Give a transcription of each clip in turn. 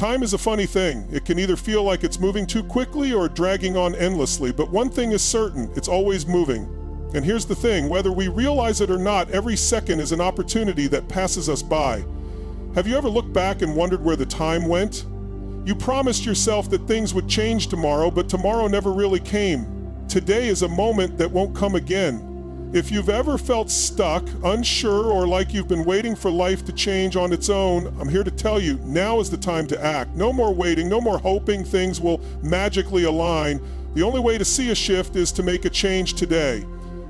Time is a funny thing. It can either feel like it's moving too quickly or dragging on endlessly, but one thing is certain, it's always moving. And here's the thing, whether we realize it or not, every second is an opportunity that passes us by. Have you ever looked back and wondered where the time went? You promised yourself that things would change tomorrow, but tomorrow never really came. Today is a moment that won't come again. If you've ever felt stuck, unsure, or like you've been waiting for life to change on its own, I'm here to tell you, now is the time to act. No more waiting, no more hoping things will magically align. The only way to see a shift is to make a change today.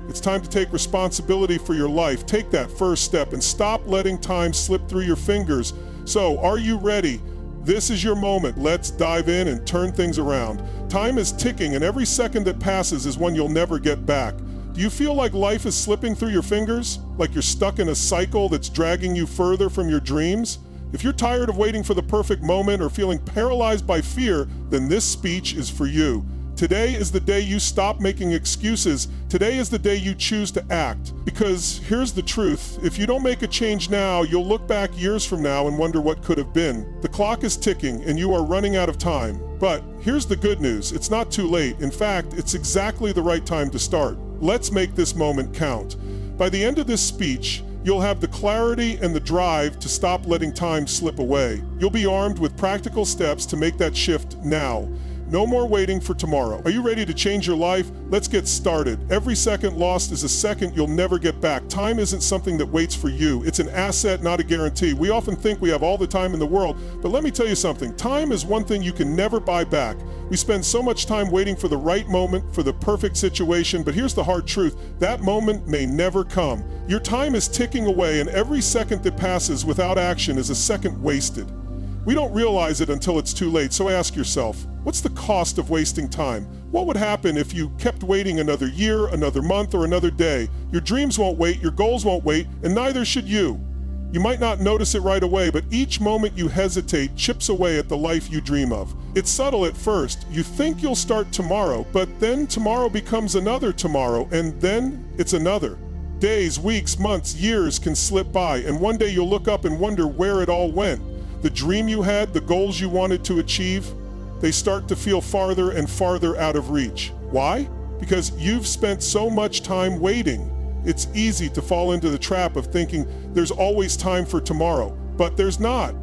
It's time to take responsibility for your life. Take that first step and stop letting time slip through your fingers. So, are you ready? This is your moment. Let's dive in and turn things around. Time is ticking, and every second that passes is one you'll never get back. Do you feel like life is slipping through your fingers? Like you're stuck in a cycle that's dragging you further from your dreams? If you're tired of waiting for the perfect moment or feeling paralyzed by fear, then this speech is for you. Today is the day you stop making excuses. Today is the day you choose to act. Because here's the truth, if you don't make a change now, you'll look back years from now and wonder what could have been. The clock is ticking and you are running out of time. But here's the good news, it's not too late. In fact, it's exactly the right time to start. Let's make this moment count. By the end of this speech, you'll have the clarity and the drive to stop letting time slip away. You'll be armed with practical steps to make that shift now. No more waiting for tomorrow. Are you ready to change your life? Let's get started. Every second lost is a second you'll never get back. Time isn't something that waits for you. It's an asset, not a guarantee. We often think we have all the time in the world, but let me tell you something. Time is one thing you can never buy back. We spend so much time waiting for the right moment, for the perfect situation, but here's the hard truth. That moment may never come. Your time is ticking away, and every second that passes without action is a second wasted. We don't realize it until it's too late, so ask yourself, what's the cost of wasting time? What would happen if you kept waiting another year, another month, or another day? Your dreams won't wait, your goals won't wait, and neither should you. You might not notice it right away, but each moment you hesitate chips away at the life you dream of. It's subtle at first. You think you'll start tomorrow, but then tomorrow becomes another tomorrow, and then it's another. Days, weeks, months, years can slip by, and one day you'll look up and wonder where it all went. The dream you had, the goals you wanted to achieve, they start to feel farther and farther out of reach. Why? Because you've spent so much time waiting. It's easy to fall into the trap of thinking there's always time for tomorrow, but there's not.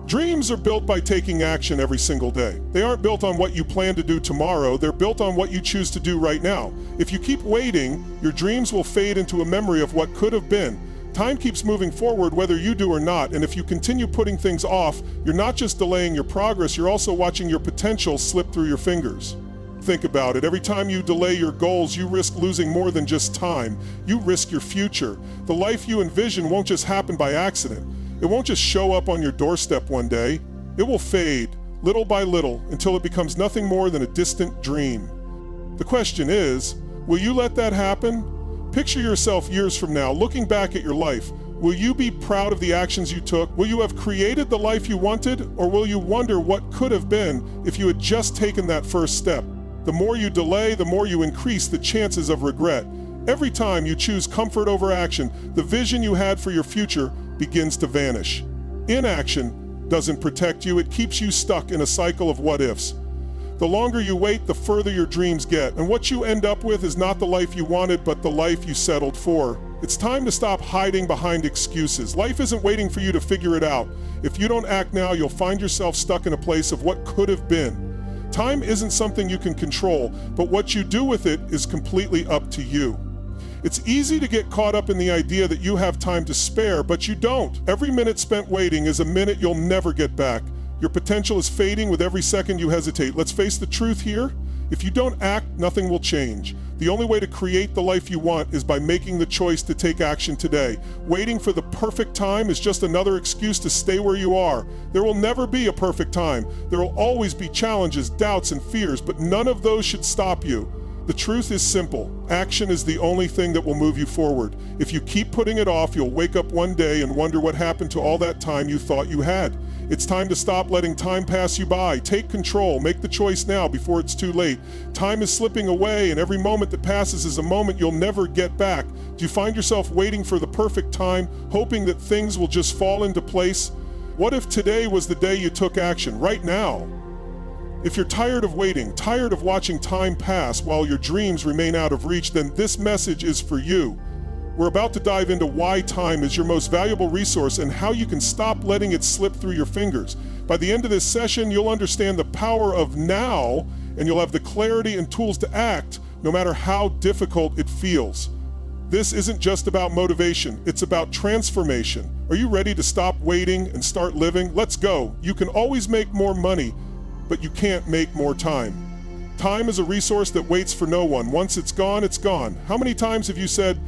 Dreams are built by taking action every single day. They aren't built on what you plan to do tomorrow, they're built on what you choose to do right now. If you keep waiting, your dreams will fade into a memory of what could have been. Time keeps moving forward whether you do or not, and if you continue putting things off, you're not just delaying your progress, you're also watching your potential slip through your fingers. Think about it. Every time you delay your goals, you risk losing more than just time. You risk your future. The life you envision won't just happen by accident. It won't just show up on your doorstep one day. It will fade, little by little, until it becomes nothing more than a distant dream. The question is, will you let that happen? Picture yourself years from now, looking back at your life. Will you be proud of the actions you took? Will you have created the life you wanted? Or will you wonder what could have been if you had just taken that first step? The more you delay, the more you increase the chances of regret. Every time you choose comfort over action, the vision you had for your future begins to vanish. Inaction doesn't protect you, it keeps you stuck in a cycle of what-ifs. The longer you wait, the further your dreams get, and what you end up with is not the life you wanted, but the life you settled for. It's time to stop hiding behind excuses. Life isn't waiting for you to figure it out. If you don't act now, you'll find yourself stuck in a place of what could have been. Time isn't something you can control, but what you do with it is completely up to you. It's easy to get caught up in the idea that you have time to spare, but you don't. Every minute spent waiting is a minute you'll never get back. Your potential is fading with every second you hesitate. Let's face the truth here. If you don't act, nothing will change. The only way to create the life you want is by making the choice to take action today. Waiting for the perfect time is just another excuse to stay where you are. There will never be a perfect time. There will always be challenges, doubts, and fears, but none of those should stop you. The truth is simple. Action is the only thing that will move you forward. If you keep putting it off, you'll wake up one day and wonder what happened to all that time you thought you had. It's time to stop letting time pass you by. Take control. Make the choice now before it's too late. Time is slipping away, and every moment that passes is a moment you'll never get back. Do you find yourself waiting for the perfect time, hoping that things will just fall into place? What if today was the day you took action, right now? If you're tired of waiting, tired of watching time pass while your dreams remain out of reach, then this message is for you. We're about to dive into why time is your most valuable resource and how you can stop letting it slip through your fingers. By the end of this session, you'll understand the power of now, and you'll have the clarity and tools to act no matter how difficult it feels. This isn't just about motivation, it's about transformation. Are you ready to stop waiting and start living? Let's go. You can always make more money, but you can't make more time. Time is a resource that waits for no one. Once it's gone, it's gone. How many times have you said,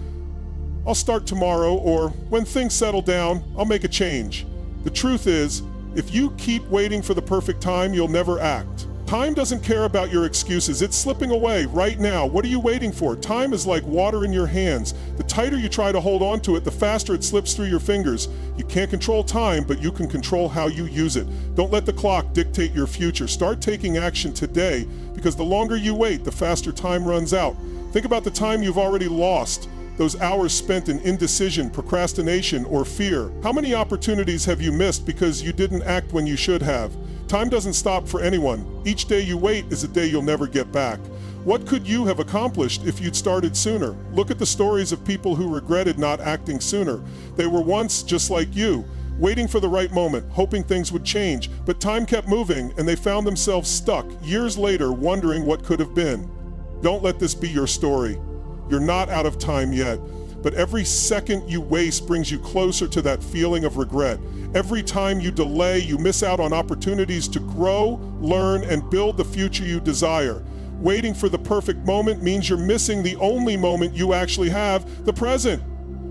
I'll start tomorrow, or when things settle down, I'll make a change? The truth is, if you keep waiting for the perfect time, you'll never act. Time doesn't care about your excuses. It's slipping away right now. What are you waiting for? Time is like water in your hands. The tighter you try to hold on to it, the faster it slips through your fingers. You can't control time, but you can control how you use it. Don't let the clock dictate your future. Start taking action today, because the longer you wait, the faster time runs out. Think about the time you've already lost. Those hours spent in indecision, procrastination, or fear. How many opportunities have you missed because you didn't act when you should have? Time doesn't stop for anyone. Each day you wait is a day you'll never get back. What could you have accomplished if you'd started sooner? Look at the stories of people who regretted not acting sooner. They were once just like you, waiting for the right moment, hoping things would change, but time kept moving and they found themselves stuck years later wondering what could have been. Don't let this be your story. You're not out of time yet, but every second you waste brings you closer to that feeling of regret. Every time you delay, you miss out on opportunities to grow, learn, and build the future you desire. Waiting for the perfect moment means you're missing the only moment you actually have, the present.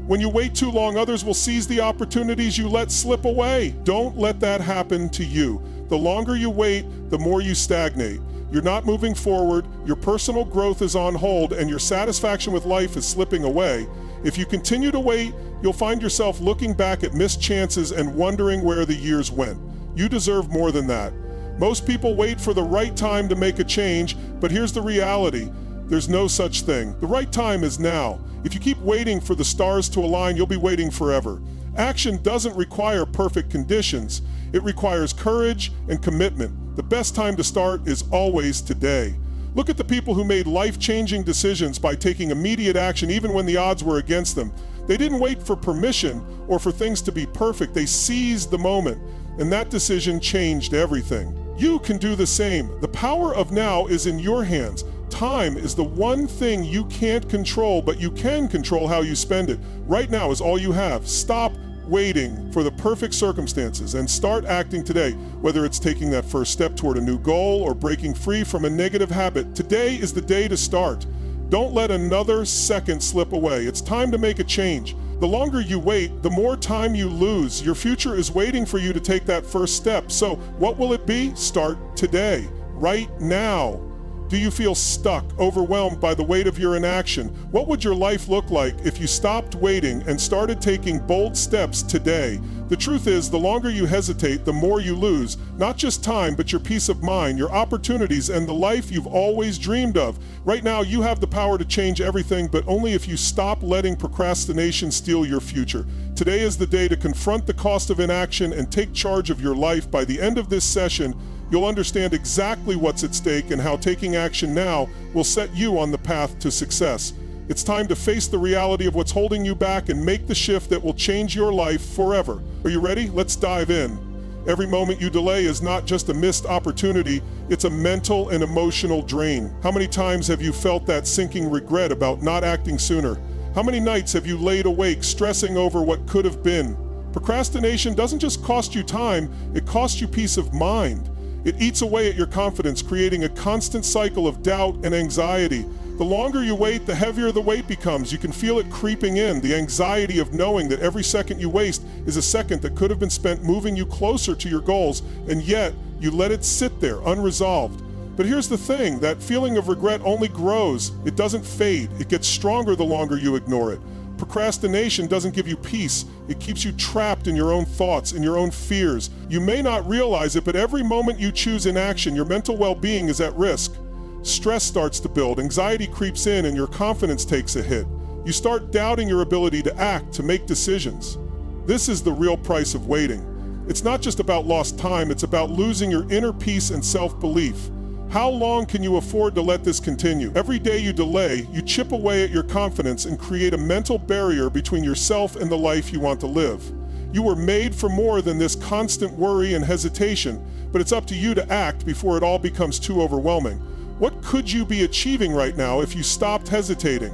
When you wait too long, others will seize the opportunities you let slip away. Don't let that happen to you. The longer you wait, the more you stagnate. You're not moving forward, your personal growth is on hold, and your satisfaction with life is slipping away. If you continue to wait, you'll find yourself looking back at missed chances and wondering where the years went. You deserve more than that. Most people wait for the right time to make a change, but here's the reality. There's no such thing. The right time is now. If you keep waiting for the stars to align, you'll be waiting forever. Action doesn't require perfect conditions. It requires courage and commitment. The best time to start is always today. Look at the people who made life-changing decisions by taking immediate action even when the odds were against them. They didn't wait for permission or for things to be perfect. They seized the moment, and that decision changed everything. You can do the same. The power of now is in your hands. Time is the one thing you can't control, but you can control how you spend it. Right now is all you have. Stop waiting for the perfect circumstances and start acting today. Whether it's taking that first step toward a new goal or breaking free from a negative habit, today is the day to start. Don't let another second slip away. It's time to make a change. The longer you wait, the more time you lose. Your future is waiting for you to take that first step. So what will it be? Start today, right now. Do you feel stuck, overwhelmed by the weight of your inaction? What would your life look like if you stopped waiting and started taking bold steps today? The truth is, the longer you hesitate, the more you lose. Not just time, but your peace of mind, your opportunities, and the life you've always dreamed of. Right now, you have the power to change everything, but only if you stop letting procrastination steal your future. Today is the day to confront the cost of inaction and take charge of your life. By the end of this session, you'll understand exactly what's at stake and how taking action now will set you on the path to success. It's time to face the reality of what's holding you back and make the shift that will change your life forever. Are you ready? Let's dive in. Every moment you delay is not just a missed opportunity, it's a mental and emotional drain. How many times have you felt that sinking regret about not acting sooner? How many nights have you laid awake stressing over what could have been? Procrastination doesn't just cost you time, it costs you peace of mind. It eats away at your confidence, creating a constant cycle of doubt and anxiety. The longer you wait, the heavier the weight becomes. You can feel it creeping in, the anxiety of knowing that every second you waste is a second that could have been spent moving you closer to your goals, and yet you let it sit there unresolved. But here's the thing, that feeling of regret only grows. It doesn't fade. It gets stronger the longer you ignore it. Procrastination doesn't give you peace. It keeps you trapped in your own thoughts, in your own fears. You may not realize it, but every moment you choose inaction, your mental well-being is at risk. Stress starts to build, anxiety creeps in, and your confidence takes a hit. You start doubting your ability to act, to make decisions. This is the real price of waiting. It's not just about lost time, it's about losing your inner peace and self-belief. How long can you afford to let this continue? Every day you delay, you chip away at your confidence and create a mental barrier between yourself and the life you want to live. You were made for more than this constant worry and hesitation, but it's up to you to act before it all becomes too overwhelming. What could you be achieving right now if you stopped hesitating?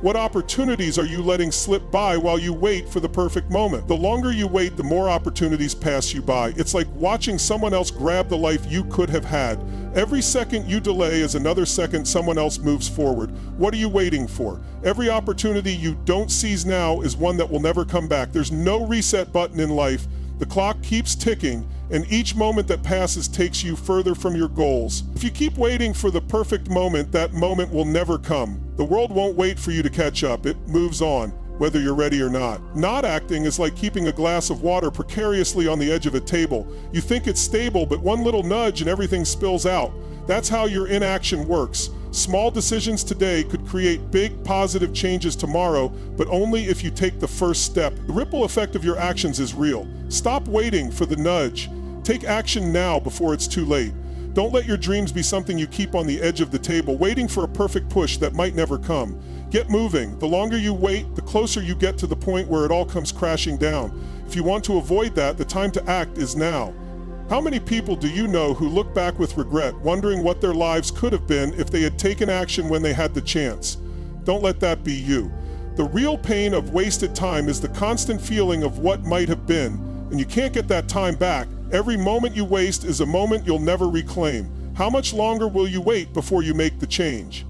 What opportunities are you letting slip by while you wait for the perfect moment? The longer you wait, the more opportunities pass you by. It's like watching someone else grab the life you could have had. Every second you delay is another second someone else moves forward. What are you waiting for? Every opportunity you don't seize now is one that will never come back. There's no reset button in life. The clock keeps ticking, and each moment that passes takes you further from your goals. If you keep waiting for the perfect moment, that moment will never come. The world won't wait for you to catch up. It moves on, whether you're ready or not. Not acting is like keeping a glass of water precariously on the edge of a table. You think it's stable, but one little nudge and everything spills out. That's how your inaction works. Small decisions today could create big positive changes tomorrow, but only if you take the first step. The ripple effect of your actions is real. Stop waiting for the nudge. Take action now before it's too late. Don't let your dreams be something you keep on the edge of the table, waiting for a perfect push that might never come. Get moving. The longer you wait, the closer you get to the point where it all comes crashing down. If you want to avoid that, the time to act is now. How many people do you know who look back with regret, wondering what their lives could have been if they had taken action when they had the chance? Don't let that be you. The real pain of wasted time is the constant feeling of what might have been, and you can't get that time back. Every moment you waste is a moment you'll never reclaim. How much longer will you wait before you make the change?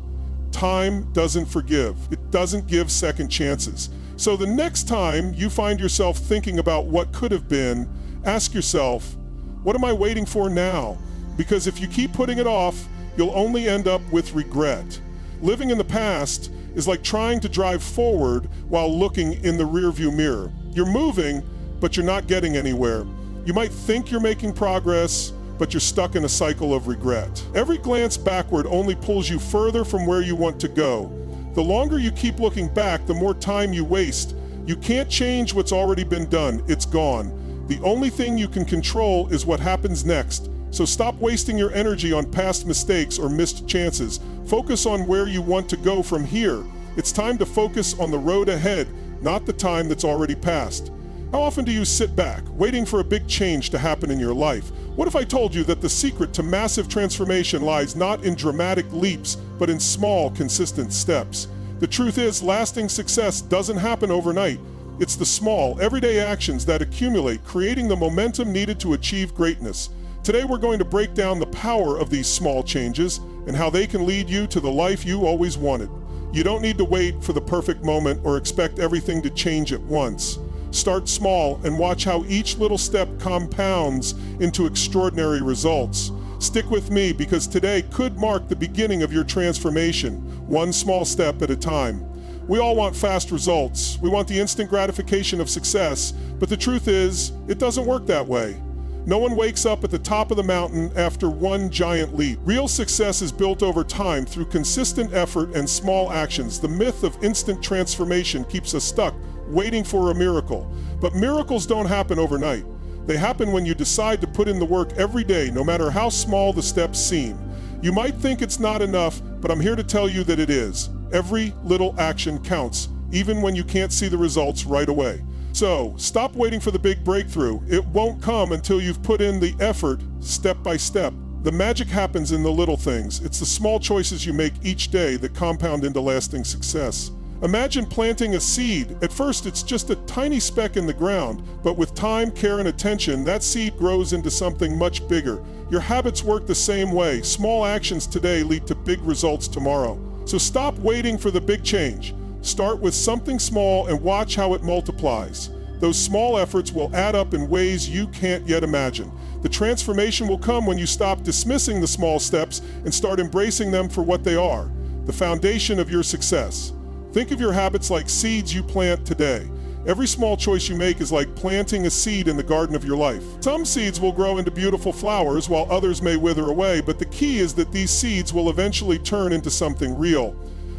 Time doesn't forgive. It doesn't give second chances. So the next time you find yourself thinking about what could have been, ask yourself, what am I waiting for now? Because if you keep putting it off, you'll only end up with regret. Living in the past is like trying to drive forward while looking in the rearview mirror. You're moving, but you're not getting anywhere. You might think you're making progress, but you're stuck in a cycle of regret. Every glance backward only pulls you further from where you want to go. The longer you keep looking back, the more time you waste. You can't change what's already been done. It's gone. The only thing you can control is what happens next. So stop wasting your energy on past mistakes or missed chances. Focus on where you want to go from here. It's time to focus on the road ahead, not the time that's already passed. How often do you sit back, waiting for a big change to happen in your life? What if I told you that the secret to massive transformation lies not in dramatic leaps, but in small, consistent steps? The truth is, lasting success doesn't happen overnight. It's the small, everyday actions that accumulate, creating the momentum needed to achieve greatness. Today we're going to break down the power of these small changes and how they can lead you to the life you always wanted. You don't need to wait for the perfect moment or expect everything to change at once. Start small and watch how each little step compounds into extraordinary results. Stick with me because today could mark the beginning of your transformation, one small step at a time. We all want fast results. We want the instant gratification of success, but the truth is, it doesn't work that way. No one wakes up at the top of the mountain after one giant leap. Real success is built over time through consistent effort and small actions. The myth of instant transformation keeps us stuck, waiting for a miracle. But miracles don't happen overnight. They happen when you decide to put in the work every day, no matter how small the steps seem. You might think it's not enough, but I'm here to tell you that it is. Every little action counts, even when you can't see the results right away. So, stop waiting for the big breakthrough. It won't come until you've put in the effort step by step. The magic happens in the little things. It's the small choices you make each day that compound into lasting success. Imagine planting a seed. At first, it's just a tiny speck in the ground, but with time, care, and attention, that seed grows into something much bigger. Your habits work the same way. Small actions today lead to big results tomorrow. So stop waiting for the big change. Start with something small and watch how it multiplies. Those small efforts will add up in ways you can't yet imagine. The transformation will come when you stop dismissing the small steps and start embracing them for what they are, the foundation of your success. Think of your habits like seeds you plant today. Every small choice you make is like planting a seed in the garden of your life. Some seeds will grow into beautiful flowers while others may wither away, but the key is that these seeds will eventually turn into something real.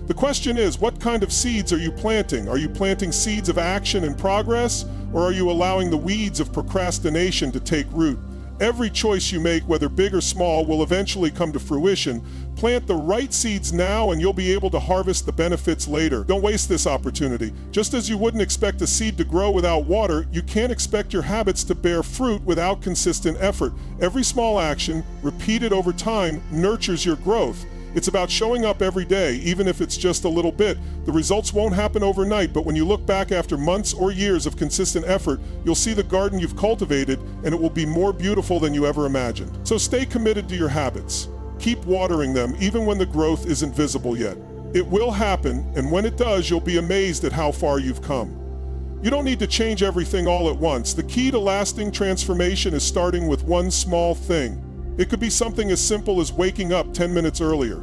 The question is, what kind of seeds are you planting? Are you planting seeds of action and progress, Or are you allowing the weeds of procrastination to take root? Every choice you make, whether big or small, will eventually come to fruition. Plant the right seeds now and you'll be able to harvest the benefits later. Don't waste this opportunity. Just as you wouldn't expect a seed to grow without water, you can't expect your habits to bear fruit without consistent effort. Every small action, repeated over time, nurtures your growth. It's about showing up every day, even if it's just a little bit. The results won't happen overnight, but when you look back after months or years of consistent effort, you'll see the garden you've cultivated, and it will be more beautiful than you ever imagined. So stay committed to your habits. Keep watering them, even when the growth isn't visible yet. It will happen, and when it does, you'll be amazed at how far you've come. You don't need to change everything all at once. The key to lasting transformation is starting with one small thing. It could be something as simple as waking up 10 minutes earlier,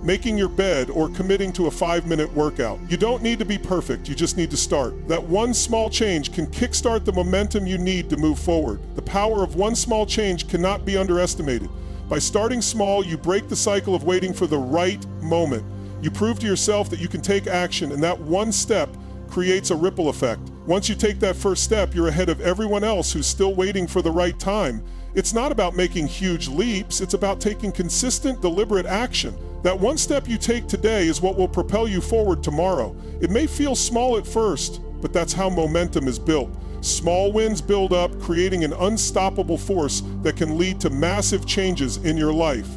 making your bed, or committing to a 5-minute workout. You don't need to be perfect, you just need to start. That one small change can kickstart the momentum you need to move forward. The power of one small change cannot be underestimated. By starting small, you break the cycle of waiting for the right moment. You prove to yourself that you can take action, and that one step creates a ripple effect. Once you take that first step, you're ahead of everyone else who's still waiting for the right time. It's not about making huge leaps, it's about taking consistent, deliberate action. That one step you take today is what will propel you forward tomorrow. It may feel small at first, but that's how momentum is built. Small wins build up, creating an unstoppable force that can lead to massive changes in your life.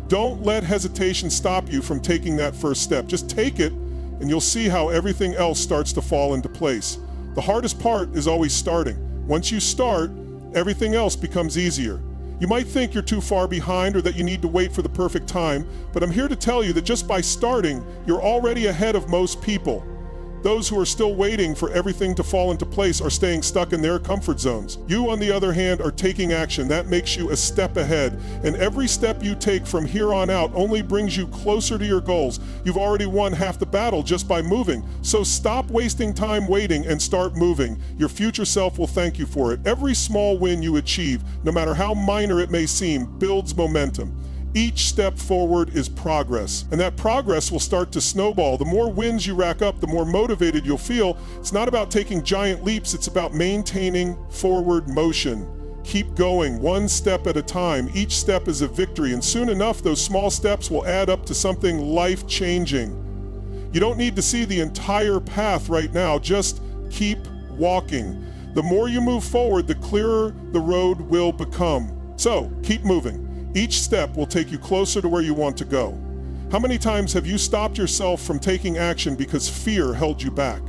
Don't let hesitation stop you from taking that first step. Just take it, and you'll see how everything else starts to fall into place. The hardest part is always starting. Once you start, everything else becomes easier. You might think you're too far behind or that you need to wait for the perfect time, but I'm here to tell you that just by starting, you're already ahead of most people. Those who are still waiting for everything to fall into place are staying stuck in their comfort zones. You, on the other hand, are taking action. That makes you a step ahead. And every step you take from here on out only brings you closer to your goals. You've already won half the battle just by moving. So stop wasting time waiting and start moving. Your future self will thank you for it. Every small win you achieve, no matter how minor it may seem, builds momentum. Each step forward is progress, and that progress will start to snowball. The more wins you rack up, the more motivated you'll feel. It's not about taking giant leaps, it's about maintaining forward motion. Keep going, one step at a time. Each step is a victory, and soon enough, those small steps will add up to something life-changing. You don't need to see the entire path right now, just keep walking. The more you move forward, the clearer the road will become. So, keep moving. Each step will take you closer to where you want to go. How many times have you stopped yourself from taking action because fear held you back?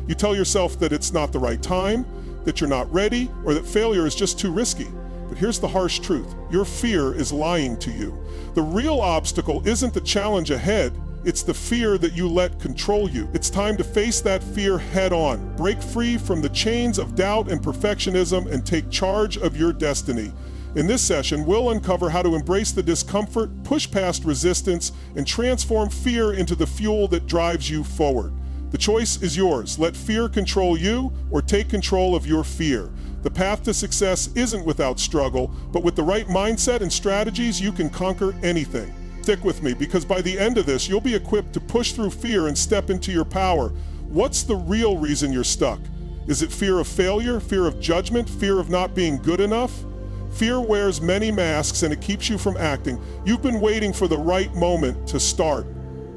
You tell yourself that it's not the right time, that you're not ready, or that failure is just too risky. But here's the harsh truth. Your fear is lying to you. The real obstacle isn't the challenge ahead, it's the fear that you let control you. It's time to face that fear head on. Break free from the chains of doubt and perfectionism and take charge of your destiny. In this session, we'll uncover how to embrace the discomfort, push past resistance, and transform fear into the fuel that drives you forward. The choice is yours. Let fear control you or take control of your fear. The path to success isn't without struggle, but with the right mindset and strategies, you can conquer anything. Stick with me, because by the end of this, you'll be equipped to push through fear and step into your power. What's the real reason you're stuck? Is it fear of failure, fear of judgment, fear of not being good enough? Fear wears many masks and it keeps you from acting. You've been waiting for the right moment to start.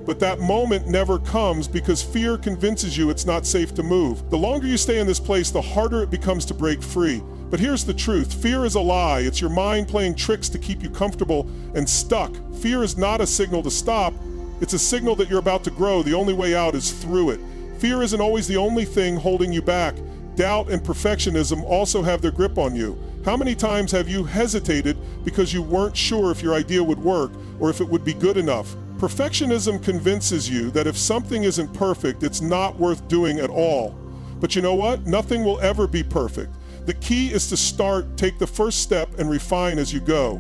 But that moment never comes because fear convinces you it's not safe to move. The longer you stay in this place, the harder it becomes to break free. But here's the truth. Fear is a lie. It's your mind playing tricks to keep you comfortable and stuck. Fear is not a signal to stop. It's a signal that you're about to grow. The only way out is through it. Fear isn't always the only thing holding you back. Doubt and perfectionism also have their grip on you. How many times have you hesitated because you weren't sure if your idea would work or if it would be good enough? Perfectionism convinces you that if something isn't perfect, it's not worth doing at all. But you know what? Nothing will ever be perfect. The key is to start, take the first step, and refine as you go.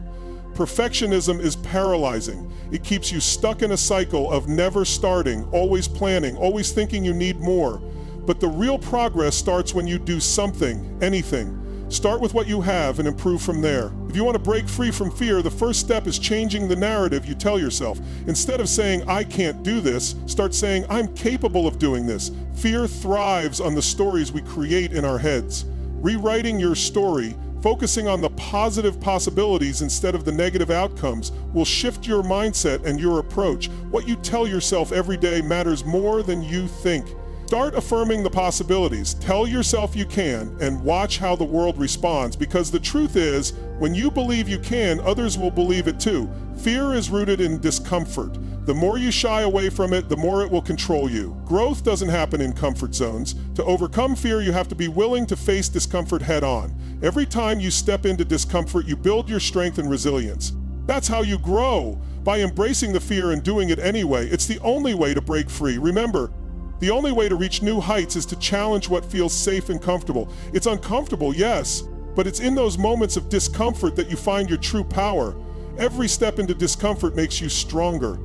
Perfectionism is paralyzing. It keeps you stuck in a cycle of never starting, always planning, always thinking you need more. But the real progress starts when you do something, anything. Start with what you have and improve from there. If you want to break free from fear, the first step is changing the narrative you tell yourself. Instead of saying, I can't do this, start saying, I'm capable of doing this. Fear thrives on the stories we create in our heads. Rewriting your story, focusing on the positive possibilities instead of the negative outcomes, will shift your mindset and your approach. What you tell yourself every day matters more than you think. Start affirming the possibilities. Tell yourself you can, and watch how the world responds, because the truth is, when you believe you can, others will believe it too. Fear is rooted in discomfort. The more you shy away from it, the more it will control you. Growth doesn't happen in comfort zones. To overcome fear, you have to be willing to face discomfort head on. Every time you step into discomfort, you build your strength and resilience. That's how you grow, by embracing the fear and doing it anyway. It's the only way to break free. Remember, the only way to reach new heights is to challenge what feels safe and comfortable. It's uncomfortable, yes, but it's in those moments of discomfort that you find your true power. Every step into discomfort makes you stronger.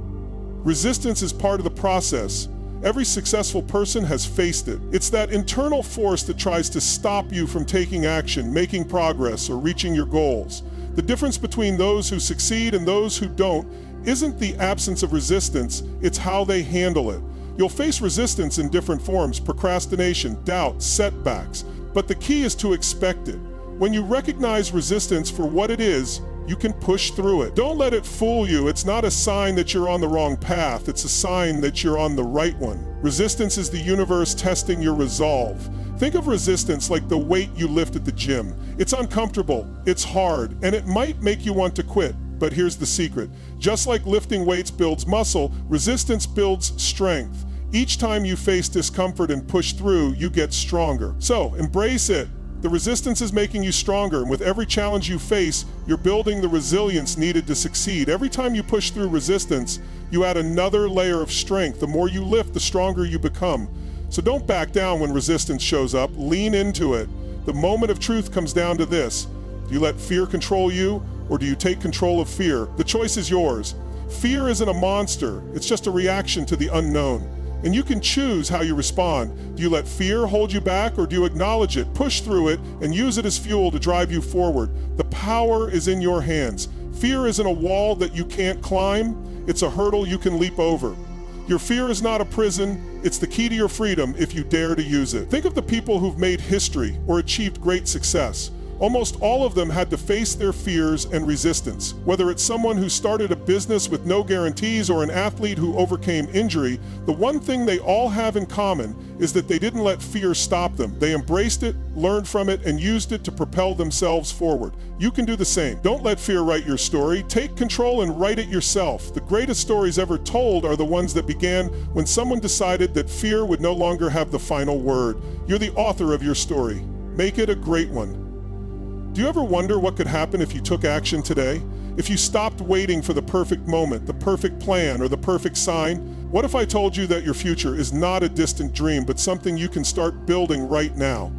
Resistance is part of the process. Every successful person has faced it. It's that internal force that tries to stop you from taking action, making progress, or reaching your goals. The difference between those who succeed and those who don't isn't the absence of resistance, it's how they handle it. You'll face resistance in different forms: procrastination, doubt, setbacks. But the key is to expect it. When you recognize resistance for what it is, you can push through it. Don't let it fool you. It's not a sign that you're on the wrong path. It's a sign that you're on the right one. Resistance is the universe testing your resolve. Think of resistance like the weight you lift at the gym. It's uncomfortable, it's hard, and it might make you want to quit. But here's the secret. Just like lifting weights builds muscle, resistance builds strength. Each time you face discomfort and push through, you get stronger. So, embrace it. The resistance is making you stronger, and with every challenge you face, you're building the resilience needed to succeed. Every time you push through resistance, you add another layer of strength. The more you lift, the stronger you become. So don't back down when resistance shows up. Lean into it. The moment of truth comes down to this. Do you let fear control you, or do you take control of fear? The choice is yours. Fear isn't a monster. It's just a reaction to the unknown. And you can choose how you respond. Do you let fear hold you back, or do you acknowledge it, push through it, and use it as fuel to drive you forward? The power is in your hands. Fear isn't a wall that you can't climb. It's a hurdle you can leap over. Your fear is not a prison. It's the key to your freedom if you dare to use it. Think of the people who've made history or achieved great success. Almost all of them had to face their fears and resistance. Whether it's someone who started a business with no guarantees or an athlete who overcame injury, the one thing they all have in common is that they didn't let fear stop them. They embraced it, learned from it, and used it to propel themselves forward. You can do the same. Don't let fear write your story. Take control and write it yourself. The greatest stories ever told are the ones that began when someone decided that fear would no longer have the final word. You're the author of your story. Make it a great one. Do you ever wonder what could happen if you took action today? If you stopped waiting for the perfect moment, the perfect plan, or the perfect sign? What if I told you that your future is not a distant dream, but something you can start building right now?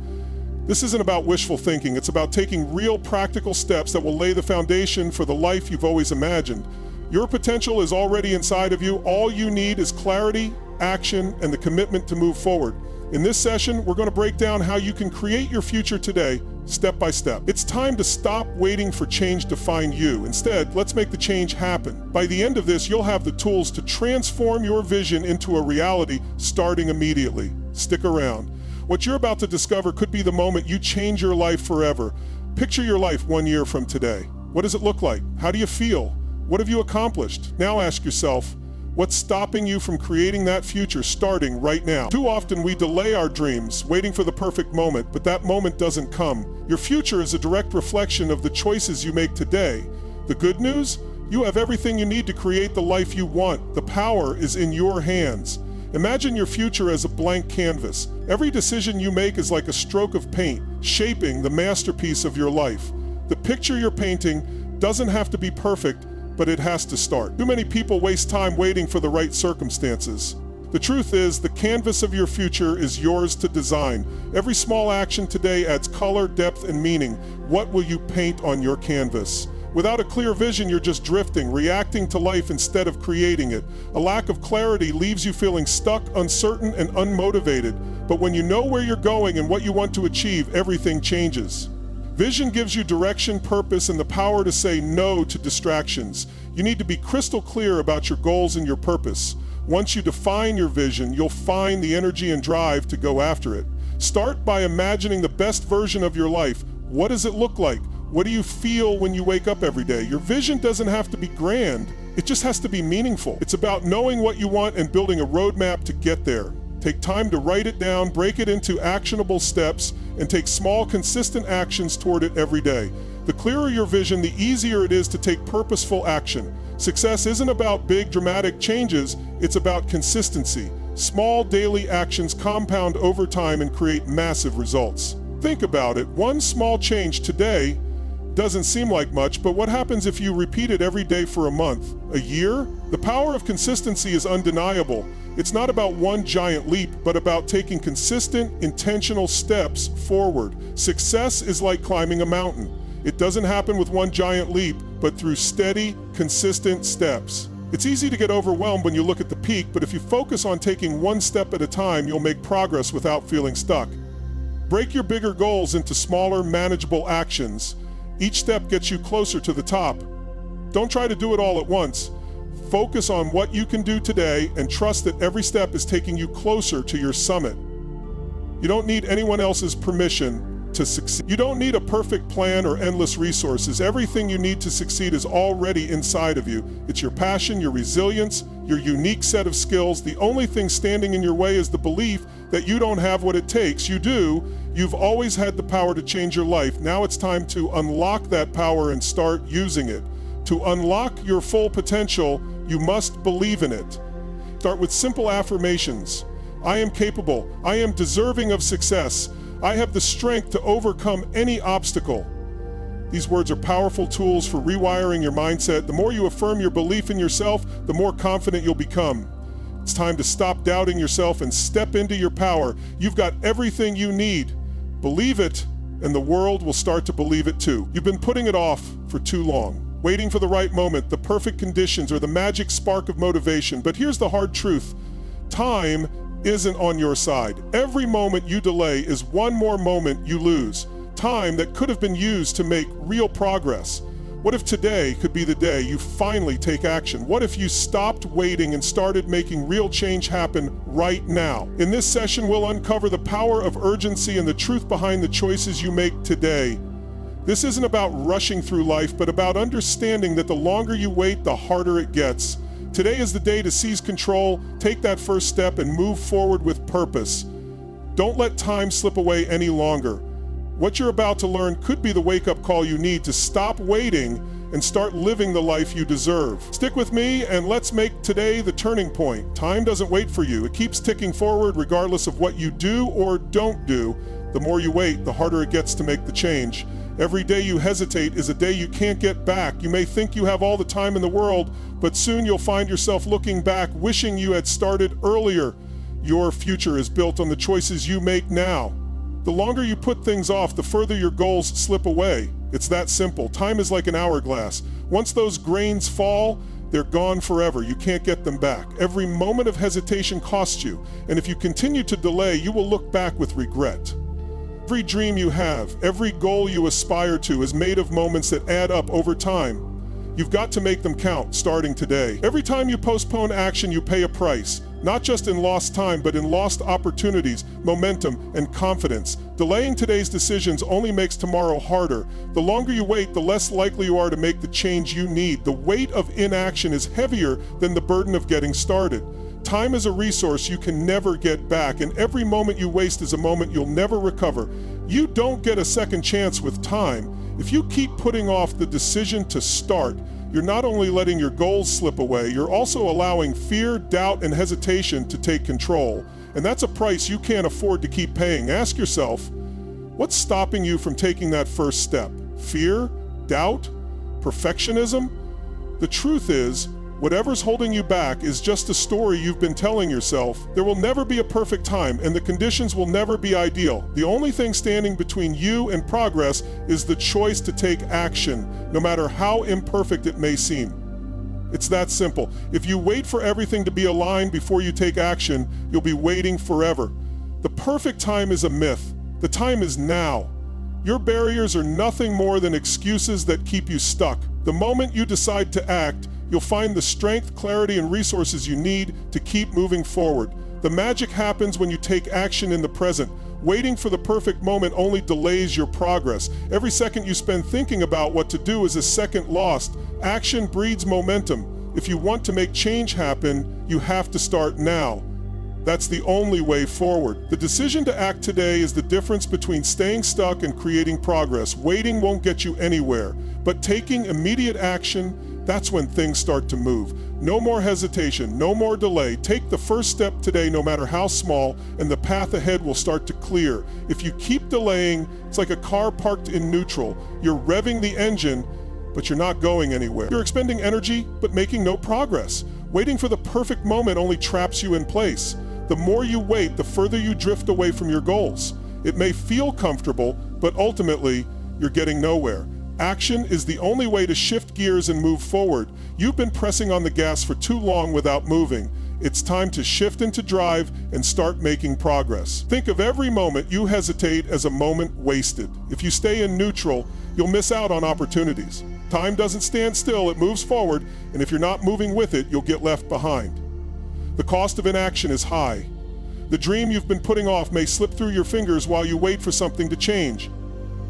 This isn't about wishful thinking. It's about taking real practical steps that will lay the foundation for the life you've always imagined. Your potential is already inside of you. All you need is clarity, action, and the commitment to move forward. In this session, we're going to break down how you can create your future today, step by step. It's time to stop waiting for change to find you. Instead, let's make the change happen. By the end of this, you'll have the tools to transform your vision into a reality, starting immediately. Stick around. What you're about to discover could be the moment you change your life forever. Picture your life 1 year from today. What does it look like? How do you feel? What have you accomplished? Now ask yourself, what's stopping you from creating that future starting right now? Too often we delay our dreams, waiting for the perfect moment, but that moment doesn't come. Your future is a direct reflection of the choices you make today. The good news? You have everything you need to create the life you want. The power is in your hands. Imagine your future as a blank canvas. Every decision you make is like a stroke of paint, shaping the masterpiece of your life. The picture you're painting doesn't have to be perfect, but it has to start. Too many people waste time waiting for the right circumstances. The truth is, the canvas of your future is yours to design. Every small action today adds color, depth, and meaning. What will you paint on your canvas? Without a clear vision, you're just drifting, reacting to life instead of creating it. A lack of clarity leaves you feeling stuck, uncertain, and unmotivated. But when you know where you're going and what you want to achieve, everything changes. Vision gives you direction, purpose, and the power to say no to distractions. You need to be crystal clear about your goals and your purpose. Once you define your vision, you'll find the energy and drive to go after it. Start by imagining the best version of your life. What does it look like? What do you feel when you wake up every day? Your vision doesn't have to be grand. It just has to be meaningful. It's about knowing what you want and building a roadmap to get there. Take time to write it down, break it into actionable steps, and take small, consistent actions toward it every day. The clearer your vision, the easier it is to take purposeful action. Success isn't about big, dramatic changes. It's about consistency. Small daily actions compound over time and create massive results. Think about it. One small change today doesn't seem like much, but what happens if you repeat it every day for a month, a year? The power of consistency is undeniable. It's not about one giant leap, but about taking consistent, intentional steps forward. Success is like climbing a mountain. It doesn't happen with one giant leap, but through steady, consistent steps. It's easy to get overwhelmed when you look at the peak, but if you focus on taking one step at a time, you'll make progress without feeling stuck. Break your bigger goals into smaller, manageable actions. Each step gets you closer to the top. Don't try to do it all at once. Focus on what you can do today and trust that every step is taking you closer to your summit. You don't need anyone else's permission to succeed. You don't need a perfect plan or endless resources. Everything you need to succeed is already inside of you. It's your passion, your resilience, your unique set of skills. The only thing standing in your way is the belief that you don't have what it takes. You do. You've always had the power to change your life. Now it's time to unlock that power and start using it. To unlock your full potential, you must believe in it. Start with simple affirmations. I am capable. I am deserving of success. I have the strength to overcome any obstacle. These words are powerful tools for rewiring your mindset. The more you affirm your belief in yourself, the more confident you'll become. It's time to stop doubting yourself and step into your power. You've got everything you need. Believe it, and the world will start to believe it too. You've been putting it off for too long, waiting for the right moment, the perfect conditions, or the magic spark of motivation. But here's the hard truth. Time isn't on your side. Every moment you delay is one more moment you lose. Time that could have been used to make real progress. What if today could be the day you finally take action? What if you stopped waiting and started making real change happen right now? In this session, we'll uncover the power of urgency and the truth behind the choices you make today. This isn't about rushing through life, but about understanding that the longer you wait, the harder it gets. Today is the day to seize control, take that first step, and move forward with purpose. Don't let time slip away any longer. What you're about to learn could be the wake-up call you need to stop waiting and start living the life you deserve. Stick with me and let's make today the turning point. Time doesn't wait for you. It keeps ticking forward regardless of what you do or don't do. The more you wait, the harder it gets to make the change. Every day you hesitate is a day you can't get back. You may think you have all the time in the world, but soon you'll find yourself looking back, wishing you had started earlier. Your future is built on the choices you make now. The longer you put things off, the further your goals slip away. It's that simple. Time is like an hourglass. Once those grains fall, they're gone forever. You can't get them back. Every moment of hesitation costs you, and if you continue to delay, you will look back with regret. Every dream you have, every goal you aspire to is made of moments that add up over time. You've got to make them count, starting today. Every time you postpone action, you pay a price, not just in lost time, but in lost opportunities, momentum, and confidence. Delaying today's decisions only makes tomorrow harder. The longer you wait, the less likely you are to make the change you need. The weight of inaction is heavier than the burden of getting started. Time is a resource you can never get back, and every moment you waste is a moment you'll never recover. You don't get a second chance with time. If you keep putting off the decision to start, you're not only letting your goals slip away, you're also allowing fear, doubt, and hesitation to take control. And that's a price you can't afford to keep paying. Ask yourself, what's stopping you from taking that first step? Fear? Doubt? Perfectionism? The truth is, whatever's holding you back is just a story you've been telling yourself. There will never be a perfect time, and the conditions will never be ideal. The only thing standing between you and progress is the choice to take action, no matter how imperfect it may seem. It's that simple. If you wait for everything to be aligned before you take action, you'll be waiting forever. The perfect time is a myth. The time is now. Your barriers are nothing more than excuses that keep you stuck. The moment you decide to act, you'll find the strength, clarity, and resources you need to keep moving forward. The magic happens when you take action in the present. Waiting for the perfect moment only delays your progress. Every second you spend thinking about what to do is a second lost. Action breeds momentum. If you want to make change happen, you have to start now. That's the only way forward. The decision to act today is the difference between staying stuck and creating progress. Waiting won't get you anywhere, but taking immediate action, that's when things start to move. No more hesitation, no more delay. Take the first step today, no matter how small, and the path ahead will start to clear. If you keep delaying, it's like a car parked in neutral. You're revving the engine, but you're not going anywhere. You're expending energy, but making no progress. Waiting for the perfect moment only traps you in place. The more you wait, the further you drift away from your goals. It may feel comfortable, but ultimately, you're getting nowhere. Action is the only way to shift gears and move forward. You've been pressing on the gas for too long without moving. It's time to shift into drive and start making progress. Think of every moment you hesitate as a moment wasted. If you stay in neutral, you'll miss out on opportunities. Time doesn't stand still, it moves forward, and if you're not moving with it, you'll get left behind. The cost of inaction is high. The dream you've been putting off may slip through your fingers while you wait for something to change.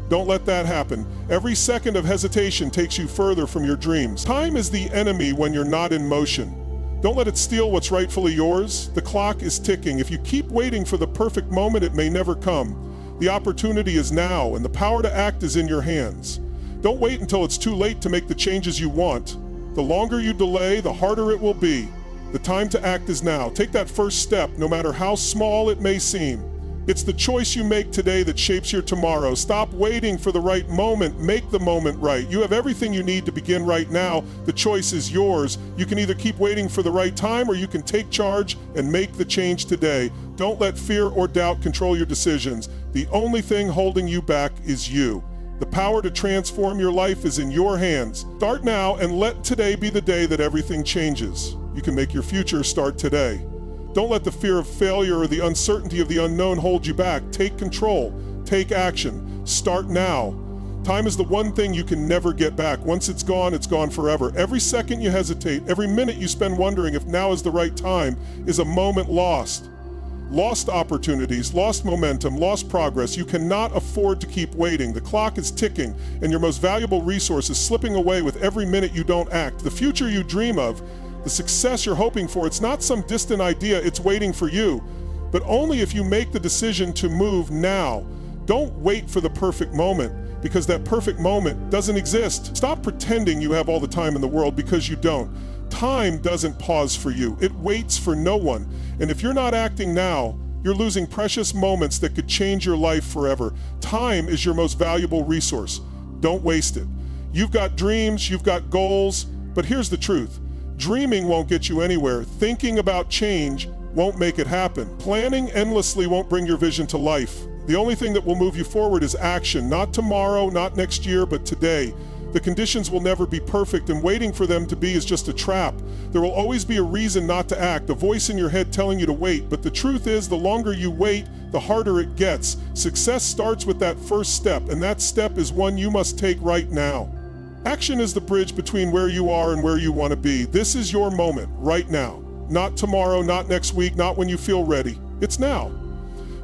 Don't let that happen. Every second of hesitation takes you further from your dreams. Time is the enemy when you're not in motion. Don't let it steal what's rightfully yours. The clock is ticking. If you keep waiting for the perfect moment, it may never come. The opportunity is now, and the power to act is in your hands. Don't wait until it's too late to make the changes you want. The longer you delay, the harder it will be. The time to act is now. Take that first step, no matter how small it may seem. It's the choice you make today that shapes your tomorrow. Stop waiting for the right moment. Make the moment right. You have everything you need to begin right now. The choice is yours. You can either keep waiting for the right time, or you can take charge and make the change today. Don't let fear or doubt control your decisions. The only thing holding you back is you. The power to transform your life is in your hands. Start now and let today be the day that everything changes. You can make your future start today. Don't let the fear of failure or the uncertainty of the unknown hold you back. Take control. Take action. Start now. Time is the one thing you can never get back. Once it's gone forever. Every second you hesitate, every minute you spend wondering if now is the right time, is a moment lost. Lost opportunities, lost momentum, lost progress. You cannot afford to keep waiting. The clock is ticking, and your most valuable resource is slipping away with every minute you don't act. The future you dream of, the success you're hoping for, it's not some distant idea, it's waiting for you. But only if you make the decision to move now. Don't wait for the perfect moment, because that perfect moment doesn't exist. Stop pretending you have all the time in the world, because you don't. Time doesn't pause for you. It waits for no one. And if you're not acting now, you're losing precious moments that could change your life forever. Time is your most valuable resource. Don't waste it. You've got dreams, you've got goals, but here's the truth. Dreaming won't get you anywhere. Thinking about change won't make it happen. Planning endlessly won't bring your vision to life. The only thing that will move you forward is action. Not tomorrow, not next year, but today. The conditions will never be perfect, and waiting for them to be is just a trap. There will always be a reason not to act, a voice in your head telling you to wait. But the truth is, the longer you wait, the harder it gets. Success starts with that first step, and that step is one you must take right now. Action is the bridge between where you are and where you want to be. This is your moment, right now. Not tomorrow, not next week, not when you feel ready. It's now.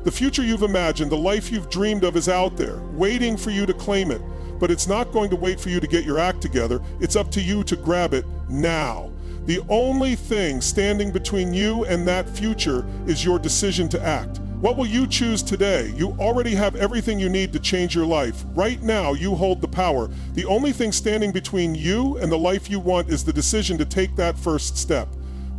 The future you've imagined, the life you've dreamed of is out there, waiting for you to claim it. But it's not going to wait for you to get your act together. It's up to you to grab it now. The only thing standing between you and that future is your decision to act. What will you choose today? You already have everything you need to change your life. Right now, you hold the power. The only thing standing between you and the life you want is the decision to take that first step.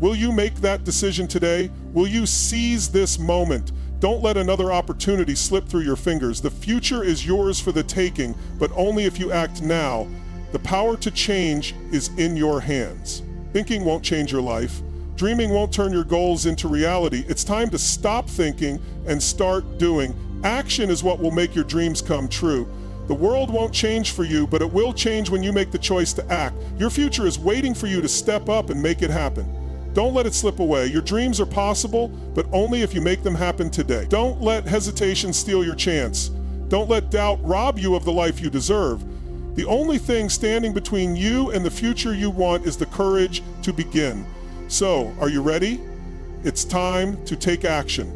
Will you make that decision today? Will you seize this moment? Don't let another opportunity slip through your fingers. The future is yours for the taking, but only if you act now. The power to change is in your hands. Thinking won't change your life. Dreaming won't turn your goals into reality. It's time to stop thinking and start doing. Action is what will make your dreams come true. The world won't change for you, but it will change when you make the choice to act. Your future is waiting for you to step up and make it happen. Don't let it slip away. Your dreams are possible, but only if you make them happen today. Don't let hesitation steal your chance. Don't let doubt rob you of the life you deserve. The only thing standing between you and the future you want is the courage to begin. So, are you ready? It's time to take action.